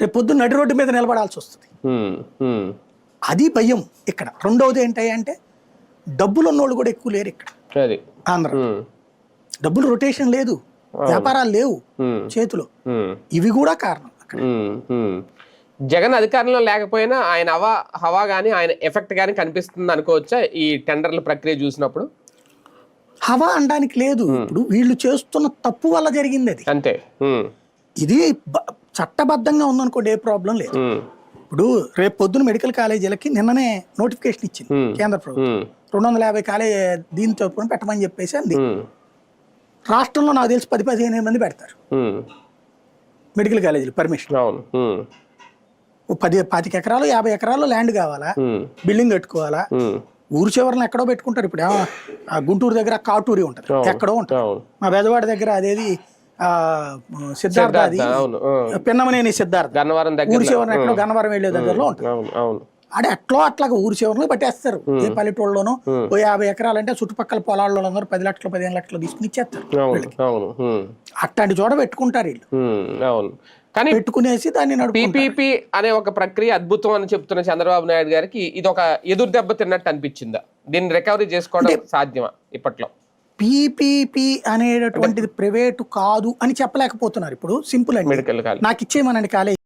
రేపు పొద్దున్న నడి రోడ్డు మీద నిలబడాల్సి వస్తుంది. అది భయం ఇక్కడ. రెండవది ఏంటంటే డబ్బులు ఉన్నోళ్ళు కూడా ఎక్కువ లేరు ఇక్కడ ఆంధ్ర. డబ్బులు రొటేషన్ లేదు, వ్యాపారాలు లేవు చేతిలో. ఇవి కూడా కారణం. జగన్ అధికారంలో లేకపోయినా ఆయన హవా గానీ ఆయన ఎఫెక్ట్ గానీ కనిపిస్తుంది అనుకోవచ్చా ఈ టెండర్ల ప్రక్రియ చూసినప్పుడు? హవా అనడానికి లేదు. ఇప్పుడు వీళ్ళు చేస్తున్న తప్పు వల్ల జరిగింది అది అంతే. ఇది చట్టబద్ధంగా ఉందనుకోండి, ఏ ప్రాబ్లం లేదు. ఇప్పుడు రేపు పొద్దున మెడికల్ కాలేజీలకి నిన్ననే నోటిఫికేషన్ ఇచ్చింది కేంద్ర ప్రభుత్వం. 250 కాలేజీ దీంతో పెట్టమని చెప్పేసి అంది. రాష్ట్రంలో నాకు తెలిసి 10-15 మంది పెడతారు మెడికల్ కాలేజీలు పర్మిషన్. 10-25 ఎకరాలు 50 ఎకరాలు ల్యాండ్ కావాలా, బిల్డింగ్ కట్టుకోవాలా. ఊరు చివరిని ఎక్కడో పెట్టుకుంటారు. ఇప్పుడు గుంటూరు దగ్గర కాటూరి ఉంటుంది, ఎక్కడో ఉంటుంది. మా బెదవాడ దగ్గర అదేది సిద్ధార్థ, అది పిన్నమనేని సిద్ధార్థ ఊరు చివరిని ఎక్కడో గన్నవరం వెళ్ళే దగ్గరలో ఉంటుంది. అంటే అట్లాగా ఊరు చివరిని పట్టేస్తారు. ఏ పల్లెటూళ్ళలోనూ 50 ఎకరాలు అంటే చుట్టుపక్కల పొలాల్లో అందరూ 10 లక్షలు 15 లక్షలు తీసుకుని ఇచ్చేస్తారు. అట్లాంటి చోట పెట్టుకుంటారు వీళ్ళు. కానీ పెట్టుకునేసి దాన్ని పీపీపీ అనే ఒక ప్రక్రియ అద్భుతం అని చెప్తున్న చంద్రబాబు నాయుడు గారికి ఇది ఒక ఎదురు దెబ్బ తిన్నట్టు అనిపించిందా? దీన్ని రికవరీ చేసుకోవడం సాధ్యమా ఇప్పట్లో? పీపీపీ అనేటటువంటిది ప్రైవేటు కాదు అని చెప్పలేకపోతున్నారు. ఇప్పుడు సింపుల్ అండి, నాకు ఇచ్చేయమనండి కాలేజ్.